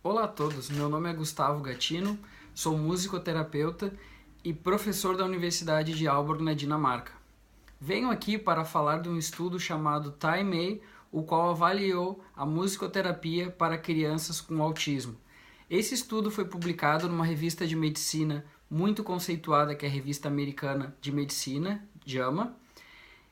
Olá a todos, meu nome é Gustavo Gatino, sou musicoterapeuta e professor da Universidade de Aalborg, na Dinamarca. Venho aqui para falar de um estudo chamado Time A, o qual avaliou a musicoterapia para crianças com autismo. Esse estudo foi publicado numa revista de medicina muito conceituada, que é a Revista Americana de Medicina, JAMA,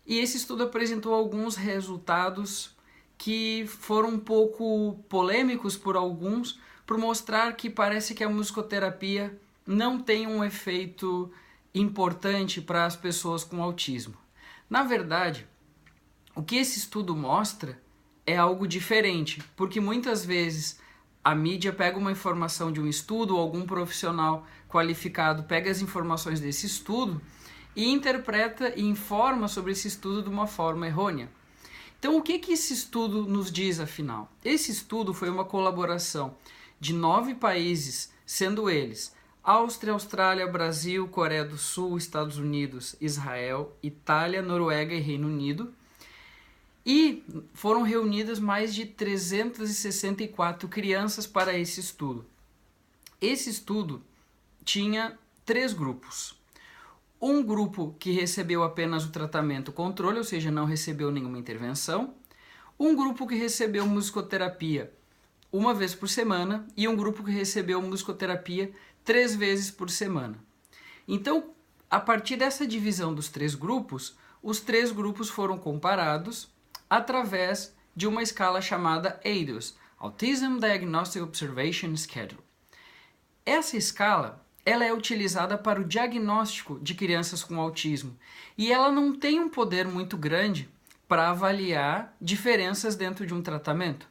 e esse estudo apresentou alguns resultados que foram um pouco polêmicos por alguns, por mostrar que parece que a musicoterapia não tem um efeito importante para as pessoas com autismo. Na verdade, o que esse estudo mostra é algo diferente, porque muitas vezes a mídia pega uma informação de um estudo, ou algum profissional qualificado pega as informações desse estudo e interpreta e informa sobre esse estudo de uma forma errônea. Então, o que esse estudo nos diz, afinal? Esse estudo foi uma colaboração de 9 países, sendo eles Áustria, Austrália, Brasil, Coreia do Sul, Estados Unidos, Israel, Itália, Noruega e Reino Unido. E foram reunidas mais de 364 crianças para esse estudo. Esse estudo tinha 3 grupos. Um grupo que recebeu apenas o tratamento controle, ou seja, não recebeu nenhuma intervenção. Um grupo que recebeu musicoterapia 1 vez por semana e um grupo que recebeu musicoterapia 3 vezes por semana. Então, a partir dessa divisão dos 3 grupos, os 3 grupos foram comparados através de uma escala chamada ADOS, Autism Diagnostic Observation Schedule. Essa escala ela é utilizada para o diagnóstico de crianças com autismo e ela não tem um poder muito grande para avaliar diferenças dentro de um tratamento.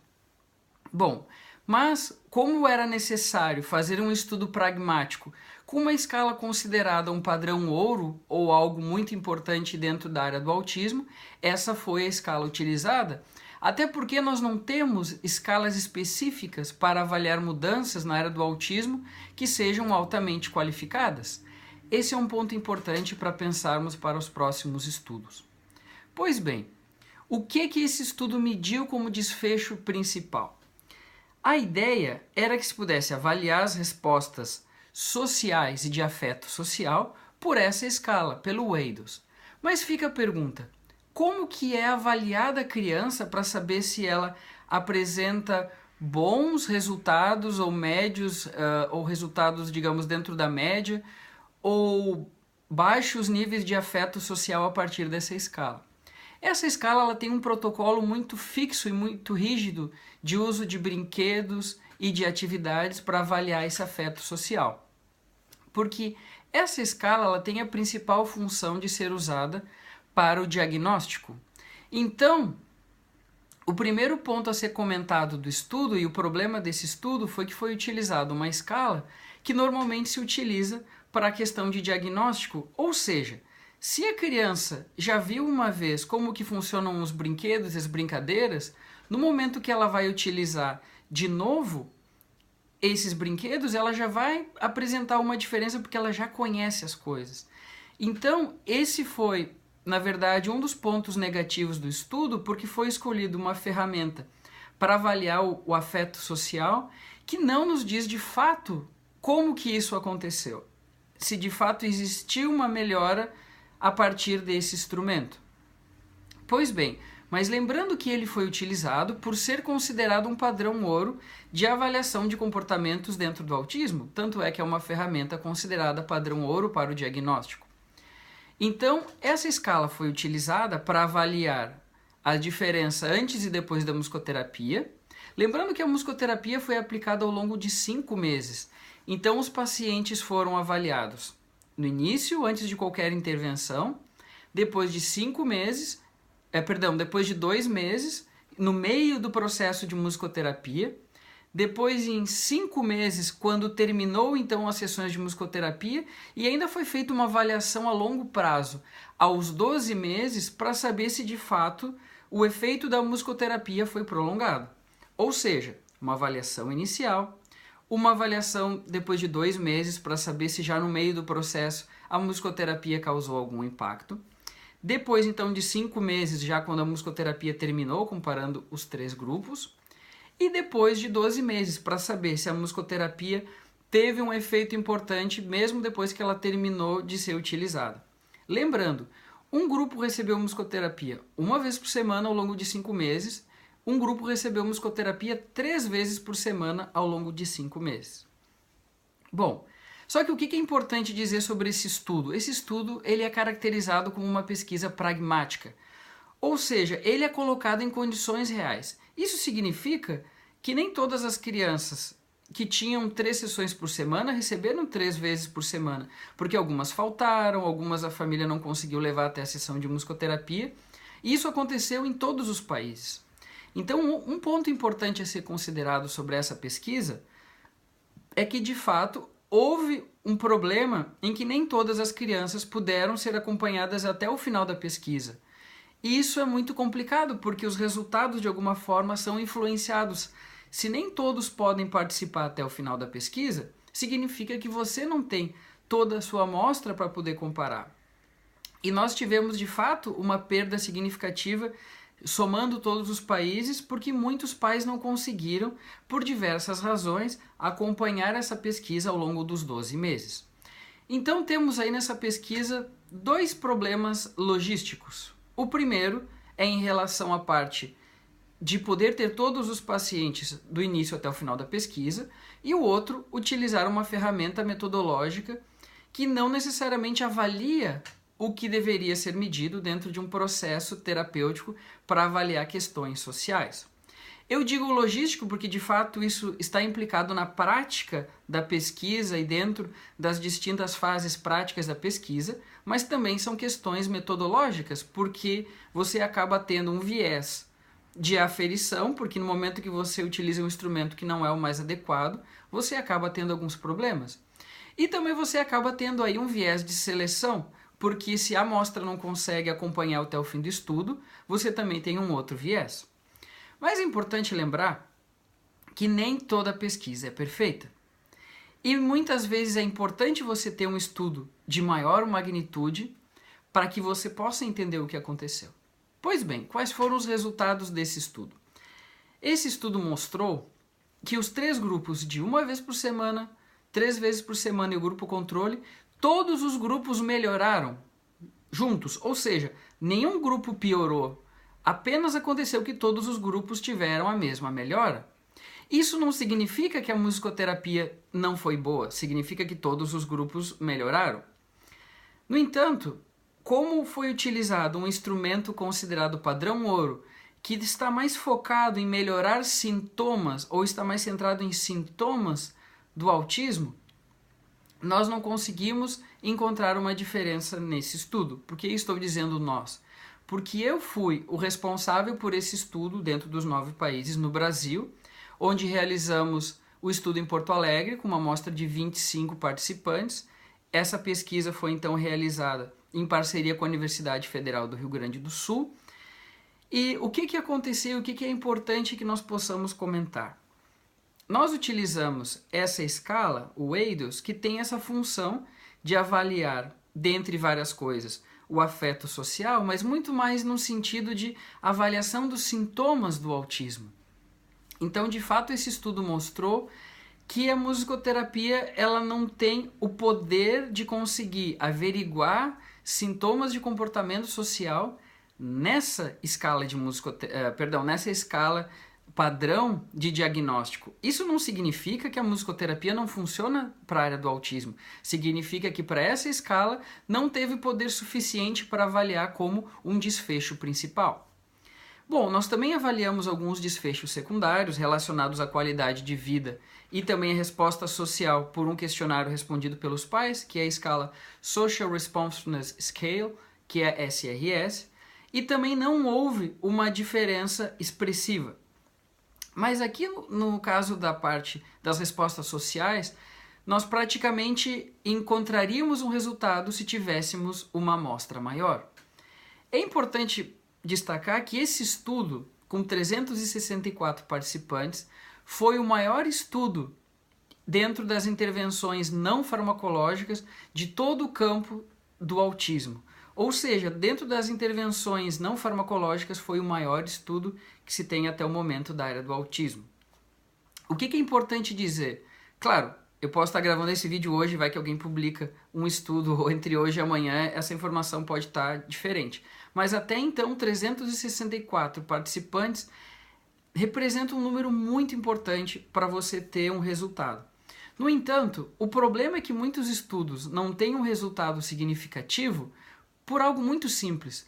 Bom, mas como era necessário fazer um estudo pragmático com uma escala considerada um padrão ouro ou algo muito importante dentro da área do autismo, essa foi a escala utilizada, até porque nós não temos escalas específicas para avaliar mudanças na área do autismo que sejam altamente qualificadas. Esse é um ponto importante para pensarmos para os próximos estudos. Pois bem, o que esse estudo mediu como desfecho principal? A ideia era que se pudesse avaliar as respostas sociais e de afeto social por essa escala, pelo ADOS. Mas fica a pergunta, como que é avaliada a criança para saber se ela apresenta bons resultados ou médios, ou resultados, digamos, dentro da média, ou baixos níveis de afeto social a partir dessa escala? Essa escala ela tem um protocolo muito fixo e muito rígido de uso de brinquedos e de atividades para avaliar esse afeto social. Porque essa escala ela tem a principal função de ser usada para o diagnóstico. Então, o primeiro ponto a ser comentado do estudo e o problema desse estudo foi que foi utilizada uma escala que normalmente se utiliza para a questão de diagnóstico, ou seja, se a criança já viu uma vez como que funcionam os brinquedos e as brincadeiras, no momento que ela vai utilizar de novo esses brinquedos, ela já vai apresentar uma diferença porque ela já conhece as coisas. Então, esse foi, na verdade, um dos pontos negativos do estudo, porque foi escolhida uma ferramenta para avaliar o afeto social que não nos diz de fato como que isso aconteceu. Se de fato existiu uma melhora a partir desse instrumento. Pois bem, mas lembrando que ele foi utilizado por ser considerado um padrão ouro de avaliação de comportamentos dentro do autismo, tanto é que é uma ferramenta considerada padrão ouro para o diagnóstico. Então, essa escala foi utilizada para avaliar a diferença antes e depois da musicoterapia, lembrando que a musicoterapia foi aplicada ao longo de 5 meses, então os pacientes foram avaliados no início, antes de qualquer intervenção, depois de 5 meses, depois de 2 meses, no meio do processo de musicoterapia, depois em 5 meses, quando terminou então as sessões de musicoterapia, e ainda foi feita uma avaliação a longo prazo, aos 12 meses, para saber se de fato o efeito da musicoterapia foi prolongado. Ou seja, uma avaliação inicial, uma avaliação depois de 2 meses para saber se já no meio do processo a musicoterapia causou algum impacto. Depois, então, de 5 meses, já quando a musicoterapia terminou, comparando os 3 grupos. e depois de 12 meses, para saber se a musicoterapia teve um efeito importante mesmo depois que ela terminou de ser utilizada. Lembrando, um grupo recebeu musicoterapia uma vez por semana ao longo de 5 meses, um grupo recebeu musicoterapia 3 vezes por semana ao longo de 5 meses. Bom, só que o que é importante dizer sobre esse estudo? Esse estudo ele é caracterizado como uma pesquisa pragmática, ou seja, ele é colocado em condições reais. Isso significa que nem todas as crianças que tinham 3 sessões por semana receberam 3 vezes por semana, porque algumas faltaram, algumas a família não conseguiu levar até a sessão de musicoterapia, e isso aconteceu em todos os países. Então, um ponto importante a ser considerado sobre essa pesquisa é que, de fato, houve um problema em que nem todas as crianças puderam ser acompanhadas até o final da pesquisa. E isso é muito complicado, porque os resultados, de alguma forma, são influenciados. Se nem todos podem participar até o final da pesquisa, significa que você não tem toda a sua amostra para poder comparar. E nós tivemos, de fato, uma perda significativa somando todos os países, porque muitos pais não conseguiram, por diversas razões, acompanhar essa pesquisa ao longo dos 12 meses. Então temos aí nessa pesquisa 2 problemas logísticos. O primeiro é em relação à parte de poder ter todos os pacientes do início até o final da pesquisa, e o outro, utilizar uma ferramenta metodológica que não necessariamente avalia o que deveria ser medido dentro de um processo terapêutico para avaliar questões sociais. Eu digo logístico porque, de fato, isso está implicado na prática da pesquisa e dentro das distintas fases práticas da pesquisa, mas também são questões metodológicas, porque você acaba tendo um viés de aferição, porque no momento que você utiliza um instrumento que não é o mais adequado, você acaba tendo alguns problemas. E também você acaba tendo aí um viés de seleção, porque se a amostra não consegue acompanhar até o fim do estudo, você também tem um outro viés. Mas é importante lembrar que nem toda pesquisa é perfeita. E muitas vezes é importante você ter um estudo de maior magnitude para que você possa entender o que aconteceu. Pois bem, quais foram os resultados desse estudo? Esse estudo mostrou que os 3 grupos de 1 vez por semana, 3 vezes por semana e o grupo controle, todos os grupos melhoraram juntos, ou seja, nenhum grupo piorou, apenas aconteceu que todos os grupos tiveram a mesma melhora. Isso não significa que a musicoterapia não foi boa, significa que todos os grupos melhoraram. No entanto, como foi utilizado um instrumento considerado padrão ouro, que está mais focado em melhorar sintomas ou está mais centrado em sintomas do autismo, nós não conseguimos encontrar uma diferença nesse estudo. Por que estou dizendo nós? Porque eu fui o responsável por esse estudo dentro dos 9 países no Brasil, onde realizamos o estudo em Porto Alegre com uma amostra de 25 participantes. Essa pesquisa foi então realizada em parceria com a Universidade Federal do Rio Grande do Sul. E o que aconteceu, o que é importante que nós possamos comentar? Nós utilizamos essa escala, o EIDOS, que tem essa função de avaliar, dentre várias coisas, o afeto social, mas muito mais no sentido de avaliação dos sintomas do autismo. Então, de fato, esse estudo mostrou que a musicoterapia ela não tem o poder de conseguir averiguar sintomas de comportamento social nessa escala de nessa escala padrão de diagnóstico. Isso não significa que a musicoterapia não funciona para a área do autismo. Significa que para essa escala não teve poder suficiente para avaliar como um desfecho principal. Bom, nós também avaliamos alguns desfechos secundários relacionados à qualidade de vida e também a resposta social por um questionário respondido pelos pais, que é a escala Social Responsiveness Scale, que é SRS, e também não houve uma diferença expressiva. Mas aqui no caso da parte das respostas sociais, nós praticamente encontraríamos um resultado se tivéssemos uma amostra maior. É importante destacar que esse estudo, com 364 participantes, foi o maior estudo dentro das intervenções não farmacológicas de todo o campo do autismo. Ou seja, dentro das intervenções não farmacológicas foi o maior estudo que se tem até o momento da área do autismo. O que é importante dizer? Claro, eu posso estar gravando esse vídeo hoje, vai que alguém publica um estudo, ou entre hoje e amanhã essa informação pode estar diferente. Mas até então, 364 participantes representam um número muito importante para você ter um resultado. No entanto, o problema é que muitos estudos não têm um resultado significativo por algo muito simples.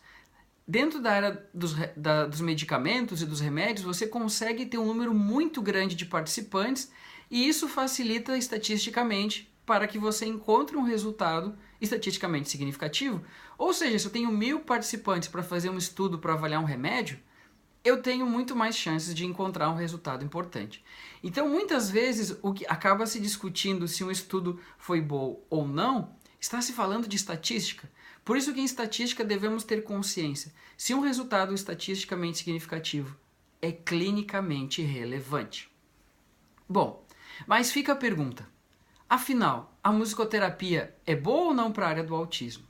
Dentro da área dos medicamentos e dos remédios, você consegue ter um número muito grande de participantes e isso facilita estatisticamente para que você encontre um resultado estatisticamente significativo. Ou seja, se eu tenho 1000 participantes para fazer um estudo para avaliar um remédio, eu tenho muito mais chances de encontrar um resultado importante. Então, muitas vezes, o que acaba se discutindo se um estudo foi bom ou não, está se falando de estatística. Por isso que em estatística devemos ter consciência. Se um resultado estatisticamente significativo é clinicamente relevante. Bom, mas fica a pergunta. Afinal, a musicoterapia é boa ou não para a área do autismo?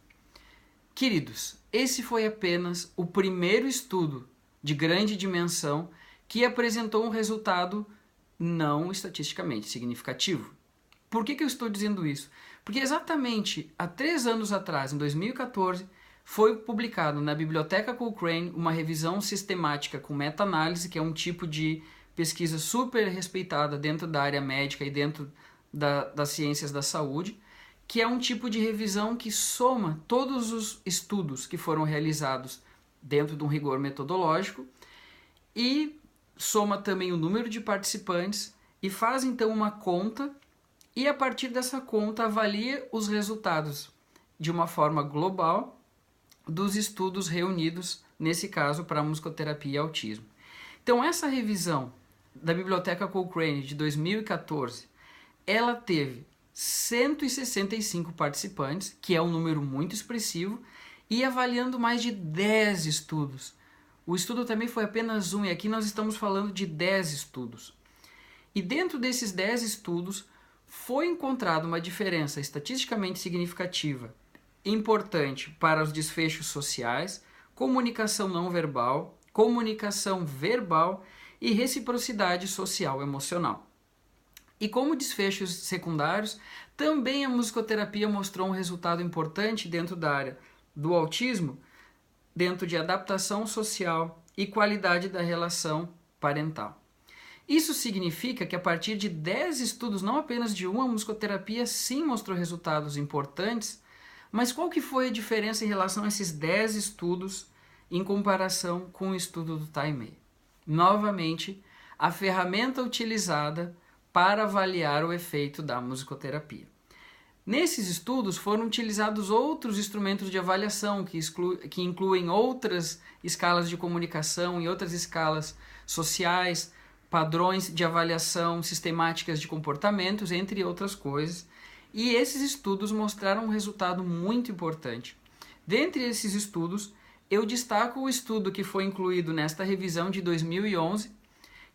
Queridos, esse foi apenas o primeiro estudo de grande dimensão que apresentou um resultado não estatisticamente significativo. Por que eu estou dizendo isso? Porque exatamente há 3 anos atrás, em 2014, foi publicado na Biblioteca Cochrane uma revisão sistemática com meta-análise, que é um tipo de pesquisa super respeitada dentro da área médica e dentro das ciências da saúde, que é um tipo de revisão que soma todos os estudos que foram realizados dentro de um rigor metodológico e soma também o número de participantes e faz então uma conta e a partir dessa conta avalia os resultados de uma forma global dos estudos reunidos, nesse caso, para musicoterapia e autismo. Então essa revisão da Biblioteca Cochrane de 2014, ela teve 165 participantes, que é um número muito expressivo, e avaliando mais de 10 estudos. O estudo também foi apenas um, e aqui nós estamos falando de 10 estudos. E dentro desses 10 estudos, foi encontrada uma diferença estatisticamente significativa, importante para os desfechos sociais, comunicação não verbal, comunicação verbal e reciprocidade social emocional. E como desfechos secundários, também a musicoterapia mostrou um resultado importante dentro da área do autismo, dentro de adaptação social e qualidade da relação parental. Isso significa que a partir de 10 estudos, não apenas de um, a musicoterapia sim mostrou resultados importantes, mas qual que foi a diferença em relação a esses 10 estudos em comparação com o estudo do Time? Novamente, a ferramenta utilizada para avaliar o efeito da musicoterapia. Nesses estudos foram utilizados outros instrumentos de avaliação que incluem outras escalas de comunicação e outras escalas sociais, padrões de avaliação, sistemáticas de comportamentos, entre outras coisas. E esses estudos mostraram um resultado muito importante. Dentre esses estudos, eu destaco o estudo que foi incluído nesta revisão de 2011,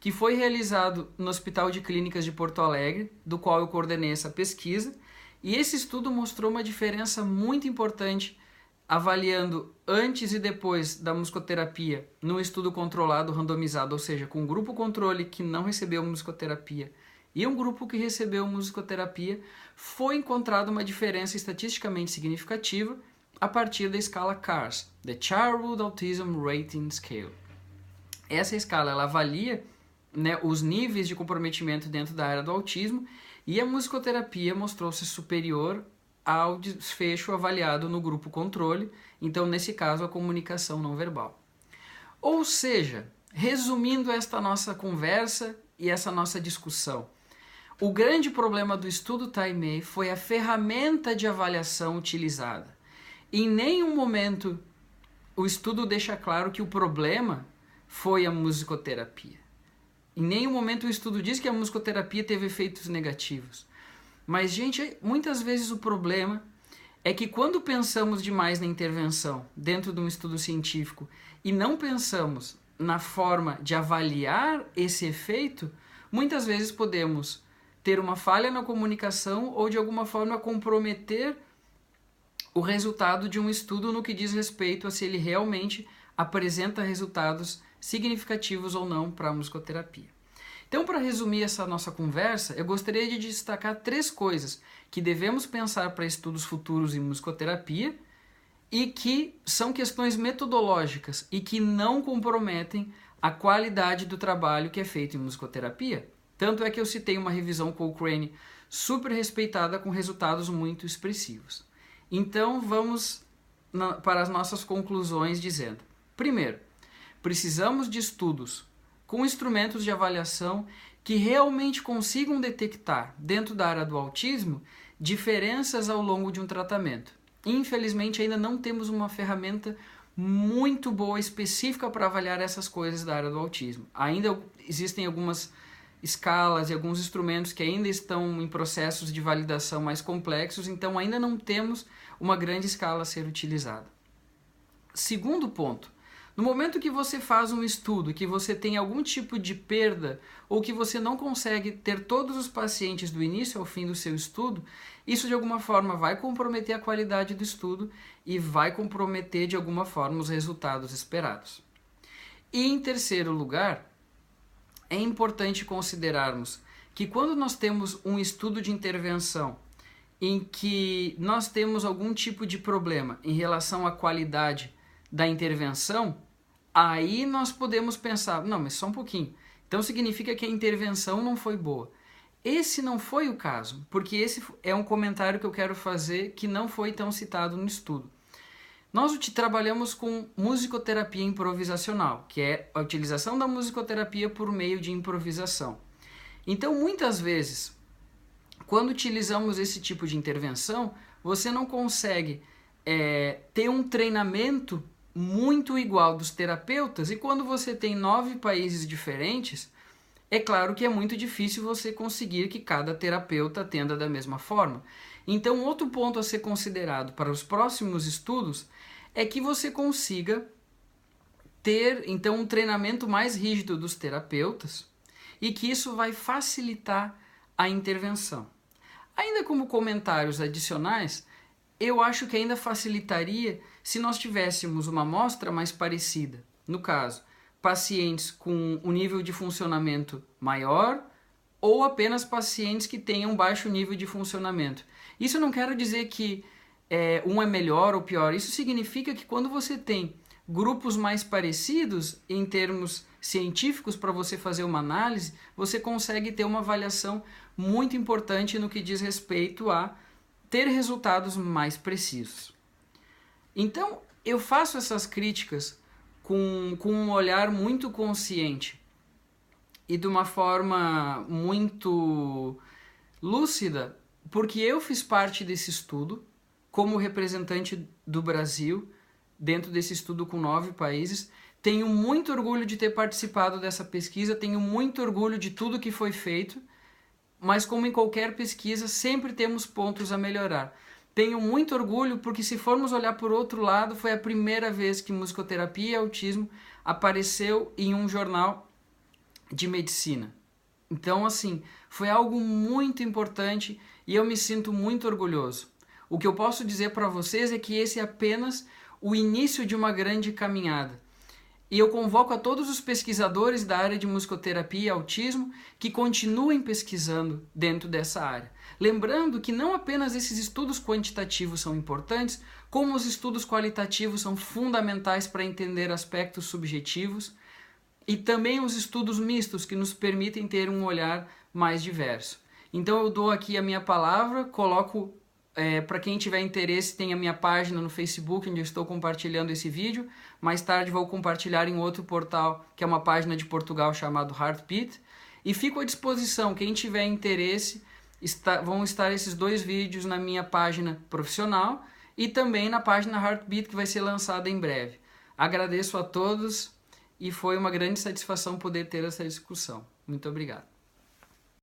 que foi realizado no Hospital de Clínicas de Porto Alegre, do qual eu coordenei essa pesquisa, e esse estudo mostrou uma diferença muito importante, avaliando antes e depois da musicoterapia no estudo controlado randomizado, ou seja, com um grupo controle que não recebeu musicoterapia e um grupo que recebeu musicoterapia, foi encontrada uma diferença estatisticamente significativa a partir da escala CARS, The Childhood Autism Rating Scale. Essa escala ela avalia, os níveis de comprometimento dentro da área do autismo, e a musicoterapia mostrou-se superior ao desfecho avaliado no grupo controle, então nesse caso a comunicação não verbal. Ou seja, resumindo esta nossa conversa e essa nossa discussão, o grande problema do estudo Time foi a ferramenta de avaliação utilizada. Em nenhum momento o estudo deixa claro que o problema foi a musicoterapia. Em nenhum momento o estudo diz que a musicoterapia teve efeitos negativos. Mas, gente, muitas vezes o problema é que quando pensamos demais na intervenção dentro de um estudo científico e não pensamos na forma de avaliar esse efeito, muitas vezes podemos ter uma falha na comunicação ou de alguma forma comprometer o resultado de um estudo no que diz respeito a se ele realmente apresenta resultados significativos ou não para a musicoterapia. Então, para resumir essa nossa conversa, eu gostaria de destacar 3 coisas que devemos pensar para estudos futuros em musicoterapia e que são questões metodológicas e que não comprometem a qualidade do trabalho que é feito em musicoterapia. Tanto é que eu citei uma revisão Cochrane super respeitada com resultados muito expressivos. Então vamos para as nossas conclusões dizendo: primeiro, precisamos de estudos com instrumentos de avaliação que realmente consigam detectar, dentro da área do autismo, diferenças ao longo de um tratamento. Infelizmente ainda não temos uma ferramenta muito boa, específica para avaliar essas coisas da área do autismo. Ainda existem algumas escalas e alguns instrumentos que ainda estão em processos de validação mais complexos, então ainda não temos uma grande escala a ser utilizada. Segundo ponto, no momento que você faz um estudo, que você tem algum tipo de perda ou que você não consegue ter todos os pacientes do início ao fim do seu estudo, isso de alguma forma vai comprometer a qualidade do estudo e vai comprometer de alguma forma os resultados esperados. E em terceiro lugar, é importante considerarmos que quando nós temos um estudo de intervenção em que nós temos algum tipo de problema em relação à qualidade da intervenção, aí nós podemos pensar, não, mas só um pouquinho, então significa que a intervenção não foi boa. Esse não foi o caso, porque esse é um comentário que eu quero fazer que não foi tão citado no estudo. Nós trabalhamos com musicoterapia improvisacional, que é a utilização da musicoterapia por meio de improvisação. Então, muitas vezes, quando utilizamos esse tipo de intervenção, você não consegue ter um treinamento muito igual dos terapeutas, e quando você tem 9 países diferentes, é claro que é muito difícil você conseguir que cada terapeuta atenda da mesma forma. Então, outro ponto a ser considerado para os próximos estudos é que você consiga ter, então, um treinamento mais rígido dos terapeutas e que isso vai facilitar a intervenção. Ainda como comentários adicionais, eu acho que ainda facilitaria se nós tivéssemos uma amostra mais parecida. No caso, pacientes com um nível de funcionamento maior ou apenas pacientes que tenham baixo nível de funcionamento. Isso não quero dizer que um é melhor ou pior. Isso significa que quando você tem grupos mais parecidos em termos científicos para você fazer uma análise, você consegue ter uma avaliação muito importante no que diz respeito a ter resultados mais precisos. Então, eu faço essas críticas com um olhar muito consciente e de uma forma muito lúcida, porque eu fiz parte desse estudo como representante do Brasil, dentro desse estudo com 9 países. Tenho muito orgulho de ter participado dessa pesquisa, tenho muito orgulho de tudo que foi feito, mas como em qualquer pesquisa, sempre temos pontos a melhorar. Tenho muito orgulho porque, se formos olhar por outro lado, foi a primeira vez que musicoterapia e autismo apareceu em um jornal de medicina. Então, assim, foi algo muito importante e eu me sinto muito orgulhoso. O que eu posso dizer para vocês é que esse é apenas o início de uma grande caminhada. E eu convoco a todos os pesquisadores da área de musicoterapia e autismo que continuem pesquisando dentro dessa área. Lembrando que não apenas esses estudos quantitativos são importantes, como os estudos qualitativos são fundamentais para entender aspectos subjetivos, e também os estudos mistos que nos permitem ter um olhar mais diverso. Então eu dou aqui a minha palavra, coloco para quem tiver interesse, tem a minha página no Facebook, onde eu estou compartilhando esse vídeo. Mais tarde vou compartilhar em outro portal, que é uma página de Portugal chamado Heartbeat. E fico à disposição, quem tiver interesse, vão estar esses 2 vídeos na minha página profissional e também na página Heartbeat, que vai ser lançada em breve. Agradeço a todos e foi uma grande satisfação poder ter essa discussão. Muito obrigado.